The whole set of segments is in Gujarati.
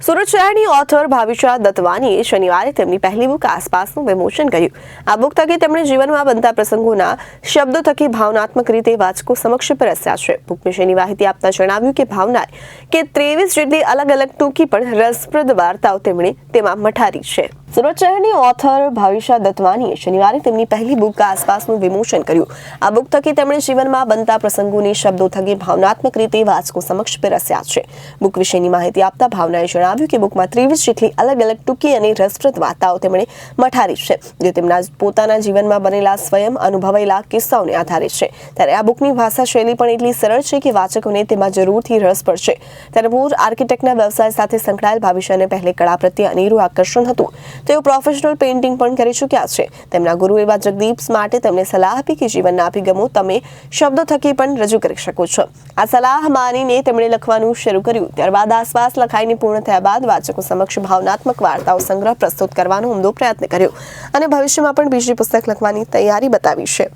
સુરત શહેરની ઓથર ભાવિશા દત્તવાનીએ શનિવારે તેમની પહેલી બુક આસપાસનું વિમોચન કર્યું. આ બુક થકી તેમણે જીવનમાં બનતા પ્રસંગોના શબ્દો થકી ભાવનાત્મક રીતે વાચકો સમક્ષ પરોસ્યા છે. બુક વિશેની માહિતી આપતા જણાવ્યું કે ભાવના કે 23 જેટલી અલગ અલગ ટૂંકી પણ રસપ્રદ વાર્તાઓ તેમણે તેમાં મઠારી છે. સુરત શહેરની ઓથર ભાવિશા દત્તવાનીએ શનિવારે તેમની પહેલી બુક આસપાસનું વિમોચન કર્યું. આ બુક થકી તેમણે જીવનમાં બનતા પ્રસંગોની શબ્દો થકી ભાવનાત્મક રીતે વાચકો સમક્ષ પરોસ્યા છે. બુક વિશેની માહિતી આપતા ભાવનાએ જણાવ્યું કે બુકમાં 23 જેટલી અલગ અલગ ટૂંકી અને રસપ્રદ વાર્તાઓ તેમણે મઠારી છે, જે તેમના પોતાના જીવનમાં બનેલા સ્વયં અનુભવાયેલા કિસ્સાઓને આધારે છે. ત્યારે આ બુકની ભાષા શૈલી પણ એટલી સરળ છે કે વાચકોને તેમાં જરૂરથી રસ પડશે. ત્યારે પૂર્વ આર્કિટેક્ટના વ્યવસાય સાથે સંકળાયેલ ભાવિશાને પહેલે કળા પ્રત્યે અનેરું આકર્ષણ હતું. તેઓ પ્રોફેશનલ પેઇન્ટિંગ પણ કરી ચૂક્યા છે. તેમના ગુરુ એવા જગદીપ માટે તેમણે સલાહ આપી કે જીવનના અભિગમો તમે શબ્દો થકી પણ રજૂ કરી શકો છો. આ સલાહ માનીને તેમણે લખવાનું શરૂ કર્યું. ત્યારબાદ આસપાસ લખાઈને પૂર્ણ થયા બાદ વાચકો સમક્ષ ભાવનાત્મક વાર્તાઓ સંગ્રહ પ્રસ્તુત કરવાનો ઉમદો પ્રયત્ન કર્યો અને ભવિષ્યમાં પણ બીજી પુસ્તક લખવાની તૈયારી બતાવી છે.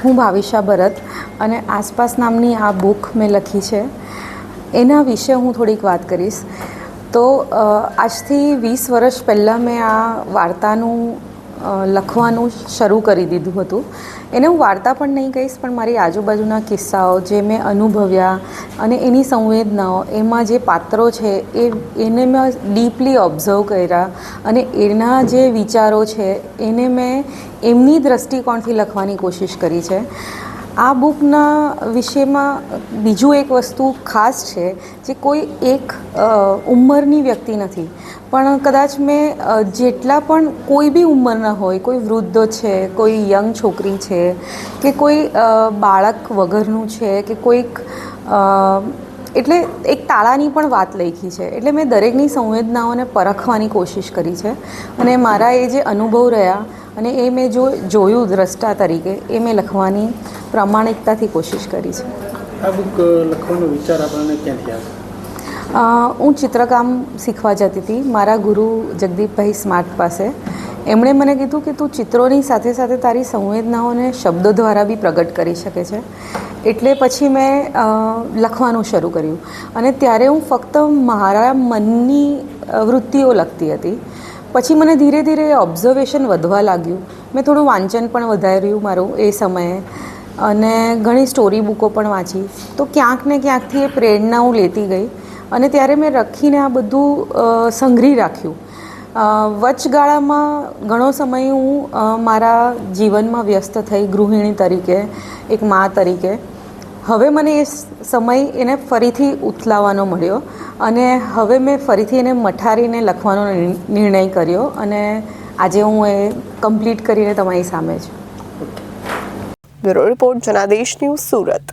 હું ભાવિશા ભરત અને આસપાસ નામની આ બુક મેં લખી છે. એના વિશે હું થોડીક વાત કરીશ. તો આજથી 20 વર્ષ પહેલાં મેં આ વાર્તાનું લખવાનું શરૂ કરી દીધું હતું. એને હું વાર્તા પણ નહીં કહીશ, પણ મારી આજુબાજુના કિસ્સાઓ જે મેં અનુભવ્યા અને એની સંવેદનાઓ, એમાં જે પાત્રો છે એને મેં ડીપલી ઓબ્ઝર્વ કર્યા અને એના જે વિચારો છે એને મેં એમની દૃષ્ટિકોણથી લખવાની કોશિશ કરી છે. આ બુકના વિષયમાં બીજું એક વસ્તુ ખાસ છે જે કોઈ એક ઉંમરની વ્યક્તિ નથી, પણ કદાચ મેં જેટલા પણ કોઈ બી ઉંમરના હોય, કોઈ વૃદ્ધ છે, કોઈ યંગ છોકરી છે કે કોઈ બાળક વગરનું છે કે કોઈક એટલે એક તાળાની પણ વાત લખી છે. એટલે મેં દરેકની સંવેદનાઓને પરખવાની કોશિશ કરી છે અને મારા એ જે અનુભવ રહ્યા અને એ મેં જોયું દ્રષ્ટા તરીકે, એ મેં લખવાની પ્રામાણિકતાથી કોશિશ કરી છે. આ બુક લખવાનો વિચાર આપણને ક્યાંથી આવ્યો? હું ચિત્રકામ શીખવા જતી હતી મારા ગુરુ જગદીપભાઈ સ્માર્ટ પાસે. એમણે મને કીધું કે તું ચિત્રોની સાથે સાથે તારી સંવેદનાઓને શબ્દો દ્વારા બી પ્રગટ કરી શકે છે. એટલે પછી મેં લખવાનું શરૂ કર્યું અને ત્યારે હું ફક્ત મારા મનની વૃત્તિઓ લખતી હતી. પછી મને ધીરે ધીરે ઓબ્ઝર્વેશન વધવા લાગ્યું. મેં થોડું વાંચન પણ વધાર્યું મારું એ સમયે અને ઘણી સ્ટોરી બુકો પણ વાંચી. તો ક્યાંક ને ક્યાંકથી એ પ્રેરણા હું લેતી ગઈ અને ત્યારે મેં લખીને આ બધું સંગ્રહી રાખ્યું. વચગાળામાં ઘણો સમય હું મારા જીવનમાં વ્યસ્ત થઈ, ગૃહિણી તરીકે, એક મા તરીકે. હવે મને એ સમય એને ફરીથી ઉથલાવવાનો મળ્યો અને હવે મેં ફરીથી એને મઠારીને લખવાનો નિર્ણય કર્યો અને આજે હું એ કમ્પ્લીટ કરીને તમારી સામે છું. Bureau report, Janadesh news, Surat.